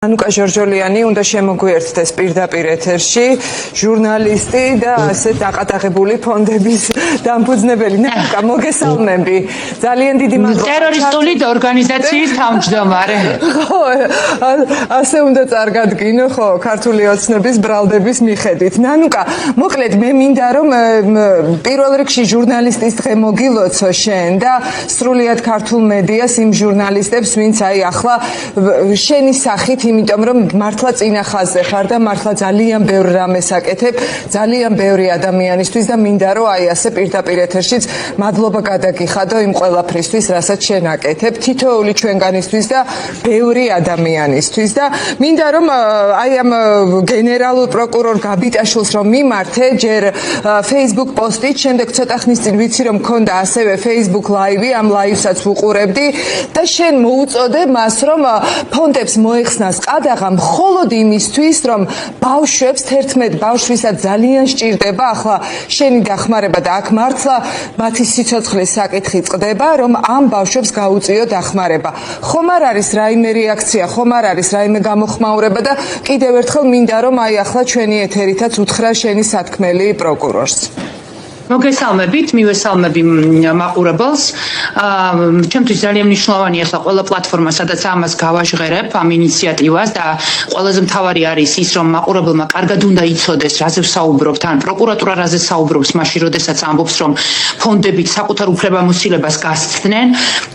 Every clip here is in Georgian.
ანუკა ჟორჟოლიანი უნდა შემოგვიერთდეს პირდაპირ ეთერში, ჟურნალისტი და ასე დაყადაღებული ფონდების დამფუძნებელი. ანუკა, მოგესალმები. ძალიან დიდი მადლობა. ტერორისტული ორგანიზაციის თავმჯდომარე. ხო, ასე უნდა წარგადგინო, ხო, ქართული ოცნების ბრალდების მიხედვით. ანუკა, მოკლედ მე მინდა რომ პირველ რიგში ჟურნალისტის დღე მოგილოცო შენ და სრულიად ქართულ მედიას იმ ჟურნალისტებს, ვინც აი ახლა შენი სახით, იმიტომ რომ მართლა წინა ხაზზე ხარ და მართლა ძალიან ბევრ რამეს აკეთებ, ძალიან ბევრი ადამიანისთვის და მინდა რომ აი ასე პირდაპირ ეთერშიც მადლობა გადაგიხადო იმ ყველაფრისთვის, რასაც შენ აკეთებ თითოეული ჩვენგანისთვის და ბევრი ადამიანისთვის და მინდა რომ აი ამ გენერალურ პროკურორ გაბიტაშვილს რომ მიმართე ჯერ Facebook პოსტით, შემდეგ ცოტა ხნის წინ ვიცი რომ მქონდა ასევე Facebook live-ი, ამ live-საც ვუყურებდი და შენ მოუწოდე მას რომ ფონდებს მოეხსნას ყადაღა მხოლოდ იმისთვის რომ ბავშვებს 11 ბავშვისაც ძალიან სჭირდება ახლა შენი დახმარება და აქ მართლა მათი სიცოცხლის საკითხი წყდება რომ ამ ბავშვებს გაუწიო დახმარება. ხომ არ არის რაიმე რეაქცია, ხომ არ არის რაიმე გამოხმაურება და კიდევ ერთხელ მინდა რომ აი ახლა ჩვენი ეთერითაც უთხრა შენი სათქმელი პროკურორს. მოგესალმებით, მივესალმები მაყურებელს. ჩემთვის ძალიან მნიშვნელოვანია ახლა ყველა პლატფორმა, სადაც ამას გავაჟღერებ, ამ ინიციატივას და ყველაზე მთავარი არის ის, რომ მაყურებელმა კარგად უნდა იცოდეს, რაზე ვსაუბრობთ, ან პროკურატურა რაზე საუბრობს, მაშინ როდესაც ამბობს, რომ ფონდებით საკუთარ უფლებამოსილებას გასცდნენ.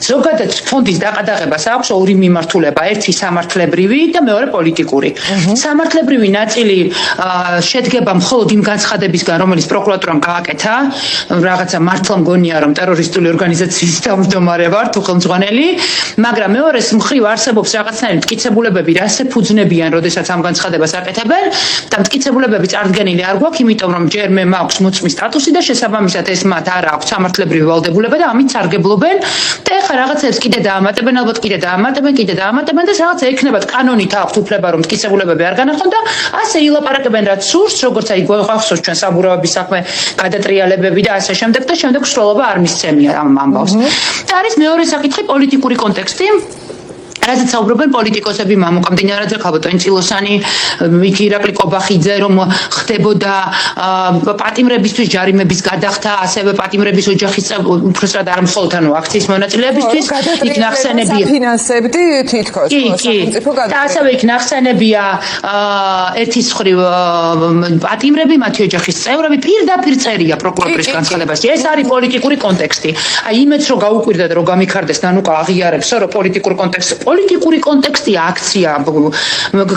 ზოგადად ფონდის დაყადაღებას აქვს ორი მიმართულება, ერთი სამართლებრივი და მეორე პოლიტიკური. სამართლებრივი ნაწილი შედგება მხოლოდ იმ განცხადებისგან, რომელიც პროკურატურამ გააკეთა. რაღაცა მართლა მგონია რომ ტერორისტული ორგანიზაციის თავმჯდომარე ვარ თუ ხელმძღვანელი, მაგრამ მეორეს მხრივ არსებობს რაღაცნაირი მტკიცებულებები, რას ეფუძნებიან, როდესაც ამ განცხადებას აკეთებენ და მტკიცებულებები წარდგენილი არ გვაქვს, იმიტომ რომ ჯერ მე მაქვს მოწმის სტატუსი და შესაბამისად ეს მათ არ აქვს სამართლებრივი ვალდებულება და ამით სარგებლობენ და ეხლა რაღაცებს კიდე დაამატებენ, ალბათ კიდე დაამატებენ და რაღაცა ექნებათ კანონით აქვთ უფლება რომ მტკიცებულებები არ განახონ და ასე ილაპარაკებენ რაც სურს, როგორც აი გვახსოვს ჩვენ საბურავების საქმე გადატრიალებები და ასე შემდეგ და შემდეგ სრულობა არ მისცემია ამ ამბავს. და არის მეორე საკითხი პოლიტიკური კონტექსტი. რაზეც საუბრობენ პოლიტიკოსები, მამუკა მდინარაძე, ხალბატონი წილოსანი, იქ ირაკლი კობახიძე, რომ ხდებოდა პატიმრებისთვის ჯარიმების გადახდა, ასევე პატიმრების ოჯახის უბრალოდ არ მხოლოდ ანუ აქციის მონაწილეებისთვის იქ ნახსენებია. ფინანსებდი თითქოს. კი. და ასევე იქ ნახსენებია ერთის მხრივ პატიმრები, მათი ოჯახის წევრები პირდაპირ წერია პროკურატურის განცხადებაში. ეს არის პოლიტიკური კონტექსტი. აი იმეც რომ გაუკვირდა და რომ გამიქარდეს ნანუკა აღიარებს, რომ პოლიტიკური კონტექსტია აქცია,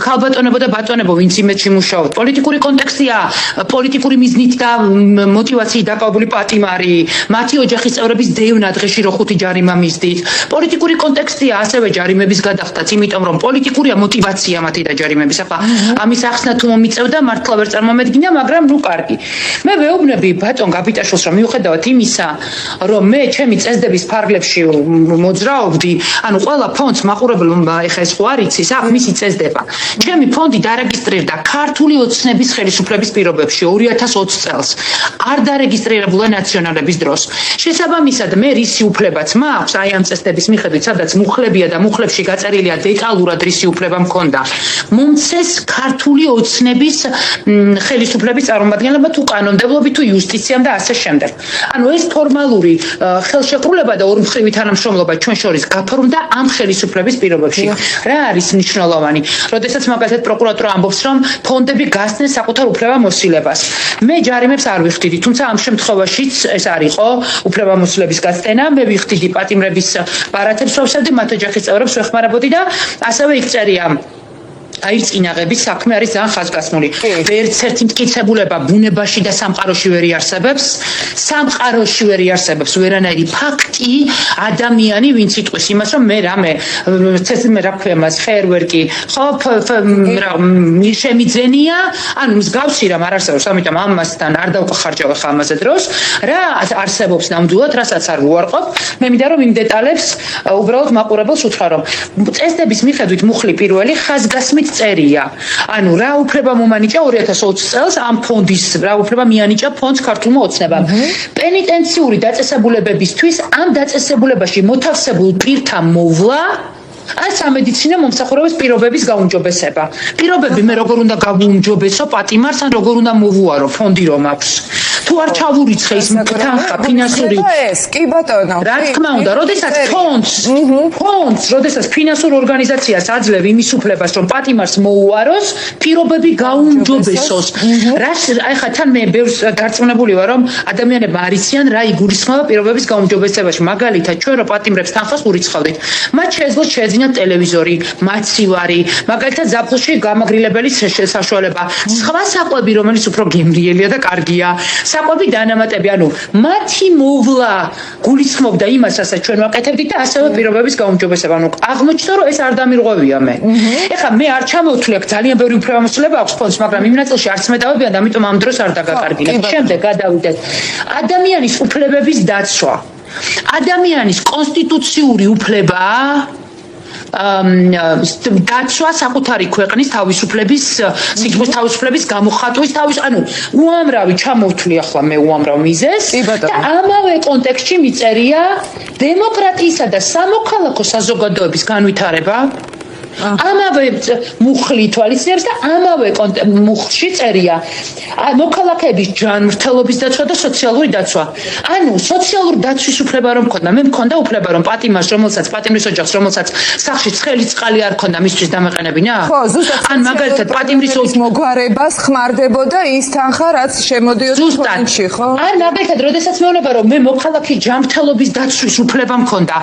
ხალბატონებო და ბატონებო, ვინც იმედში მუშაობთ. პოლიტიკური კონტექსტია პოლიტიკური მიზნით და мотивაციით დაკავებული პატიმარი, მათი ოჯახის წევრების დევნა დღეში რო 5 ჯარიმა მისდით. პოლიტიკური კონტექსტია ასევე ჯარიმების გადახდაც, იმიტომ რომ პოლიტიკურია мотивაცია მათი და ჯარიმების. ახლა ამის ახსნა თუ მომიწევდა, მართლა ვერ წარმომედგინა, მაგრამ ნუ კარგი. მე ვეუბნები ბატონ გაბიტაშვილს, რომ მიუხედავად იმისა, რომ მე ჩემი წესდების ფარგლებში მოძრაობდი, ანუ ყველა ფონდს მაყურებელმა ეხა ეს ხო არ იცის, აქ მისი წესდება. ჩემი ფონდი დარეგისტრირდა ქართული ოცნების ხელისუფლების პირობებში 2020 წელს. არ დარეგისტრირებულა ნაციონალების დროს. შესაბამისად მე რისი უფლებაც მაქვს, აი ამ წესდების მიხედვით, სადაც მუხლებია და მუხლებში გაწერილია დეტალურად რისი უფლება მქონდა. მომცეს ქართული ოცნების ხელისუფლების წარმომადგენლობა თუ კანონმდებლობი თუ იუსტიციამ და ასე შემდეგ. ანუ ეს ფორმალური ხელშეკრულება და ორმხრივი თანამშრომლობა ჩვენ შორის გაფორმდა ამ ხელისუფლების პირობებში. რა არის მნიშვნელოვანი? როდესაც მაგალითად პროკურატურა ამბობს, რომ ფონდები გასცენ საკუთარ უფლებამოსილებას. მე ჯარიმებს არ ვიხდიდი, თუმცა ამ შემთხვევაშიც ეს არისო უფლებამოსილების გასცენა, მე ვიხდიდი პატიმრების ბარათებს ვავსებდი, მათ ოჯახის წევრებს ვეხმარებოდი და ასევე იქ წერია აი წინაღების საქმე არის ძალიან ხაზგასმული. ვერც ერთი მტკიცებულება ბუნებაში და სამყაროში ვერ იარსებებს. სამყაროში ვერ იარსებებს ვერანაირი ფაქტი, ადამიანი ვინც იტყვის იმას, რომ მე რამე ცესმე რა ქვია მას ხერვერკი, ხო შემიძენია, ანუ მსგავსი რამ არ არსებობს, ამიტომ ამასთან არ დავყარჯავ ხა ამაზე დროს. რა არსებობს ნამდვილად, რასაც არ ვუარყოფ. მე მინდა რომ იმ დეტალებს უბრალოდ მაყურებელს უთხრა, რომ წესდების მიხედვით მუხლი პირველი ხაზგასმით წერია. ანუ რა უფლება მომანიჭა 2020 წელს ამ ფონდის რა უფლება მიანიჭა ფონდს ქართულმა ოცნებამ. პენიტენციური დაწესებულებებისთვის ამ დაწესებულებაში მოთავსებულ პირთა მოვლა ან სამედიცინო მომსახურების პირობების გაუმჯობესება. პირობები მე როგორ უნდა გავუმჯობესო პატიმარს ან როგორ უნდა მოვუარო ფონდი რომ აქვს. თუ არ ჩავურიცხე ის თანხა ფინანსური ეს კი ბატონო რა თქმა უნდა, როდესაც ფონდს, როდესაც ფინანსურ ორგანიზაციას აძლევ იმის უფლებას, რომ პატიმარს მოუაროს, პირობები გაუმჯობესოს. ეხლა თან მე ბევრს დარწმუნებული ვარ, რომ ადამიანებმა არ იციან რა იგულისხმება პირობების გაუმჯობესებაში. მაგალითად, ჩვენ რო პატიმრებს თანხას ურიცხავდით, მათ შეეძლოთ შეეძინათ ტელევიზორი, მაცივარი, მაგალითად ზაფხულში გამაგრილებელი საშუალება. სხვა საკვები, რომელიც უფრო გემრიელია და კარგია. საკვები დანამატები, ანუ მათი მოვლა გულისხმობდა იმას, რასაც ჩვენ ვაკეთებდით და ასევე პირობების გაუმჯობესება. ანუ აღმოჩნდა, რომ ეს არ დამირღვევია მე. ეხლა მე არ ჩამოვთვლი აქ ძალიან ბევრი უფლებამოსილება აქვს ფონდს, მაგრამ იმ ნაწილში არც მე დავებიან და ამიტომ ამ დროს არ დაგაკარგინებ. შემდეგ გადავიდეთ. ადამიანის უფლებების დაცვა. ადამიანის კონსტიტუციური უფლებაა დაცვა საკუთარი ქვეყნის თავისუფლების, სიტყვის თავისუფლების გამოხატვის ანუ უამრავი ჩამოვთვლი ახლა მე უამრავ მიზეზს და ამავე კონტექსტში მიწერია დემოკრატიისა და სამოქალაქო საზოგადოების განვითარება. ამავე მუხლი თვალისწინებს და ამავე მუხლში წერია მოქალაქეების ჯანმრთელობის დაცვა და სოციალური დაცვა. ანუ სოციალური დაცვის უფლება რომ მქონდა, მე მქონდა უფლება რომ პატიმარს, პატიმრის ოჯახს, რომელსაც სახლში ცხელი წყალი არ ქონდა მისთვის დამეყენებინა? ხო, ზუსტად. ან მაგალითად პატიმრის მოგვარებას ხმარდებოდა ის თანხა, რაც შემოდიოდა ფონდში, ხო? ან მაგალითად, როდესაც მეუბნება რომ მე მოქალაქის ჯანმრთელობის დაცვის უფლება მქონდა,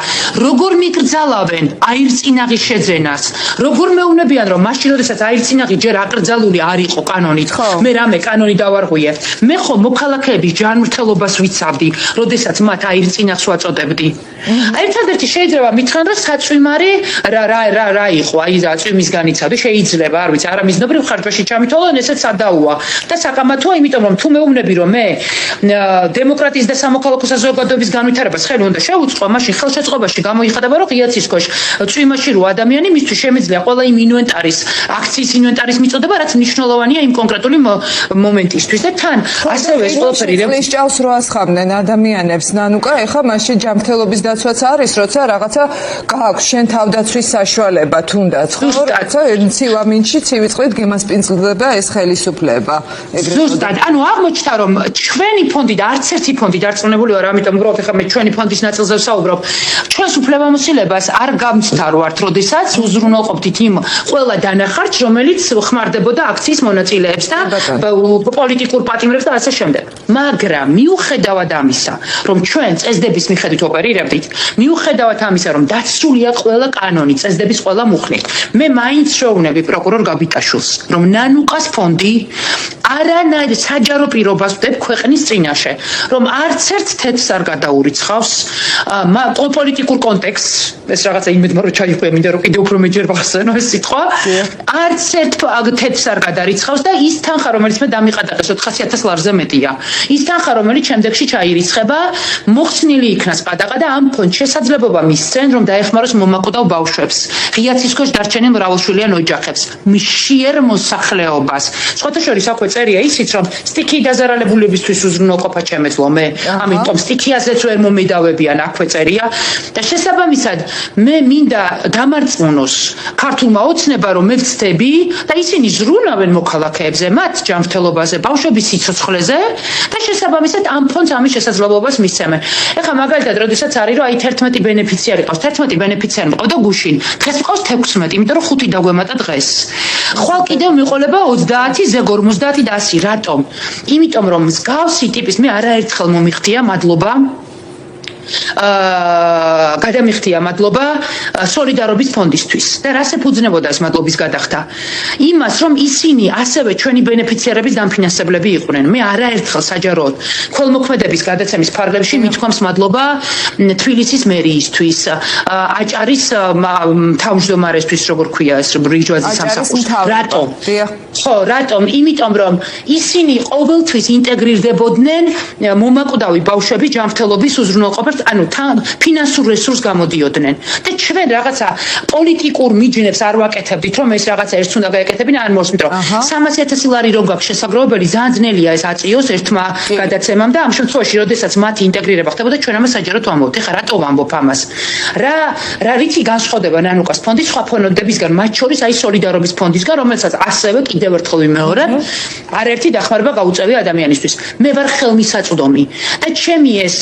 როგორ მიკრძალავენ აირწინაღის შეძენას? როგორ მეუბნებიან რომ მაშინ როდესაც აირწინაღი ჯერ აკრძალული არ იყო კანონით, მე რამე კანონი დავარღვიე. მე ხო მოქალაქეების ჯანმრთელობას ვიცავდი, როდესაც მათ აირწინაღს ვაწოდებდი. ერთადერთი შეიძლება მითხრან რომ საწვიმარი რა იყო, აი რა წვიმისგან იცავდი, შეიძლება, არ ვიცი, არამიზნობრივ ხარჯვაში ჩამითვალონ, ესეც სადაუა. და საკამათოა, იმიტომ რომ თუ მეუბნები რომ მე დემოკრატიის და სამოქალაქო საზოგადოების განვითარებას ხელი უნდა შევუწყო, მაშინ ხელშეწყობაში გამოიხადება რომ ღია ცისკოშ წვიმაში რო ადამიანი მისთვის შემიძლია ყველა იმ ინვენტარის, აქციის ინვენტარის მიწოდება, რაც მნიშვნელოვანია იმ კონკრეტული მომენტისთვის და თან ასევე ეს ყველაფერი სჭავს რო ასხამდნენ ადამიანებს, ნანუკა, ეხა მაშინ ჯანმრთელობის დაცვაც არის, როცა რაღაცა გააქვს შენ თავდაცვის საშუალება თუნდაც, ხო? როცა ცივა-მინჩი ცივი წყლით გემასპინძლდება ეს ხელისუფლება. ზუსტად, ანუ აღმოჩნდა რომ ჩვენი ფონდი და არც ერთი ფონდი დარწმუნებული ვარ, ამიტომ უბრალოდ ეხა მე ჩვენი ფონდის ნაწილზე ვსაუბრობ. ჩვენს უფლებამოსილებას არ გამცდარვართ, როდესაც უზრუნველყოფდით იმ ყველა დანახარჯს, რომელიც ხმარდებოდა აქციის მონაწილეებს და პოლიტიკურ პატიმრებს და ასე შემდეგ. მაგრამ მიუხედავად ამისა, რომ ჩვენ წესდების მიხედვით ოპერირებდით, მიუხედავად ამისა, რომ დაცულია ყველა კანონი, წესდების ყველა მუხლი, მე მაინც შევუნები პროკურორ გაბიტაშვილს, რომ ნანუკას ფონდი არანაირ საჯარო პირობას ვდებ ქვეყნის წინაშე, რომ არც ერთ თეთრს არ გადაურიცხავს პოლიტიკურ კონტექსტს, ეს რაღაცა იმედმა რომ ჩაიხვია, მინდა რომ კიდევ უფრო მეჯერ ვახსენო ეს სიტყვა, არც ერთ თეთრს არ გადარიცხავს და ის თანხა, რომელიც მე დამიყადაღეს 400.000 ლარზე მეტია, ის თანხა, რომელიც შემდეგში ჩაირიცხება, მოხსნილი იქნას ყადაღა და ამ ფონდს შესაძლებლობა მისცენ, რომ დაეხმაროს მომაკვდავ ბავშვებს, ღია ცისკოშ დარჩენილ მრავალშვილიან ოჯახებს, მშიერ მოსახლეობას. სხვათა შორის აქვე წერია ისიც, რომ სტიქიი დაზარალებულებისთვის უზრუნველყოფა შემეძლო მე, ამიტომ სტიქიაზეც ვერ მომედავებიან, აქვე წერია და შესაბამისად მე მინდა დამარწმუნოს ქართულმა ოცნება, რომ მე ვცდები და ისინი ზრუნავენ მოქალაქეებზე, მათ ჯანმრთელობაზე, ბავშვების სიცოცხლეზე და შესაბამისად ამ ფონდს ამის შესაძლებლობას მისცემენ. ეხლა მაგალითად, როდესაც არის რომ აი 11 ბენეფიციარი ყავს, 11 ბენეფიციარი მყავდა გუშინ, დღეს მყავს 16, იმიტომ რომ 5 დაგვემატა დღეს. ხვალ კიდევ მიყოლება 30, ზეგ 50 და 100. რატომ? იმიტომ რომ მსგავსი ტიპის მე არაერთხელ მომიხდია, მადლობა გადამიხდია მადლობა სოლიდარობის ფონდისთვის და რას ეფუძნებოდა ეს მადლობის გადახდა? იმას, რომ ისინი ასევე ჩვენი ბენეფიციარების დამფინანსებლები იყვნენ. მე არაერთხელ საჯაროდ ქველმოქმედების გადაცემის ფარგლებში მithქვამს მადლობა თბილისის მერიისთვის, აჭარის თავმჯდომარესთვის, როგორ ქვია ეს ბრიჯვაძის სამსახურს. რატომ? ხო, რატომ? იმიტომ რომ ისინი ყოველთვის ინტეგრირდებოდნენ მომაკვდავი ბავშვების ჯანმრთელობის უზრუნველყოფას ანუ ფინანსურ რესურსს გამოდიოდნენ და ჩვენ რაღაცა პოლიტიკურ მიჯნებს არ ვაკეთებდით რომ ეს რაღაცა ერთს უნდა გაეკეთებინა ან მოსმით რომ 300,000 ლარი რომ გაქვს შესაძლებელი ძალიან ძნელია ეს აწიოს ერთმა გადაცემამ და ამ შემთხვევაში როდესაც მათი ინტეგრირება ხდებოდა ჩვენ ამას საჯაროდ ვამბობთ ეხლა რატო ვამბობ ამას რა რითი განსხვავდება ნანუკას ფონდის სხვა ფონდებისგან მათ შორის აი სოლიდარობის ფონდისგან რომელსაც ასევე კიდევ ერთხელ ვიმეორებ არაერთი დახმარება გაუწევია ადამიანისთვის მე ვარ ხელმისაწვდომი და ჩემი ეს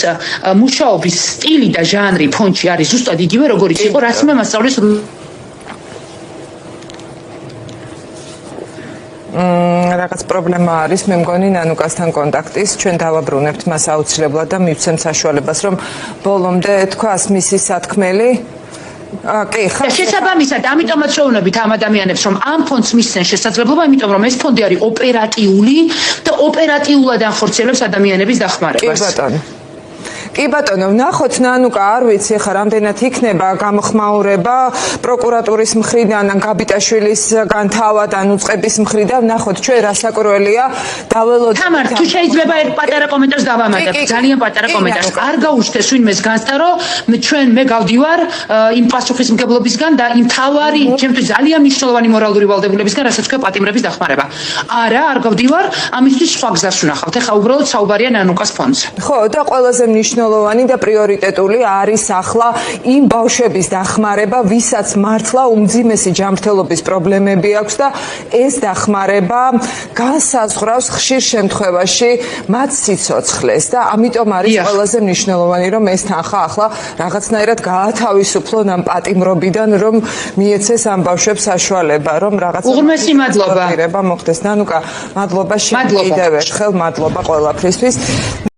მუშაობის სტილი და ჟანრი ფონდში არის ზუსტად იგივე როგორიც იყო რაც მე მასწავლის რაღაც პრობლემა არის მე მგონი ნანუკასთან კონტაქტის ჩვენ დავაბრუნებთ მას აუცილებლად და მივცემ საშუალებას რომ ბოლომდე თქვას მისი სათქმელი კი ხა შესაბამისად ამიტომაც ვეუბნებით ამ ადამიანებს რომ ამ ფონდს მისცენ შესაძლებლობა იმიტომ რომ ეს ფონდი არის ოპერატიული და ოპერატიულად ახორციელებს ადამიანების დახმარებას კი ბატონო, ნახოთ ნანუკა, არ ვიცი ხა რამდენად იქნება გამოხმაურება პროკურატურის მხრიდან, გაბიტაშვილისგან თავად, ან უწყების მხრიდან, ნახოთ ჩვენ რასაკვირველია, დაველოდებით. თამარ, თუ შეიძლება ერთ პატარა კომენტარს დავამატებ, ძალიან პატარა კომენტარს. არ გაუჩნდეს ვინმეს განცდა, რომ ჩვენ მე გავდივარ იმ პასუხისმგებლობისგან და იმ თავარი, ჩემთვის ძალიან მნიშვნელოვანი მორალური ვალდებულებისგან, რასაც ქვია პატიმრების დახმარება. არა, არ გავდივარ, ამისთვის სხვა გზას ვნახავთ. ეხლა უბრალოდ საუბარია ნანუკას ფონდზე. ხო, და ყველაზე მნიშვნელოვანი და პრიორიტეტული არის ახლა იმ ბავშვების დახმარება, ვისაც მართლა უმძიმესი ჯანმრთელობის პრობლემები აქვს და ეს დახმარება განსაზღვრავს ხშირ შემთხვევაში მათ სიცოცხლეს და ამიტომ არის ყველაზე მნიშვნელოვანი რომ ეს თანხა ახლა რაღაცნაირად გაათავისუფლონ ამ პატიმრობიდან რომ მიეცეს ამ ბავშვებს საშუალება რომ რაღაცა უღრმესი მადლობა მოხდეს ნანუკა მადლობა კიდევ ერთხელ მადლობა ყველაფრისთვის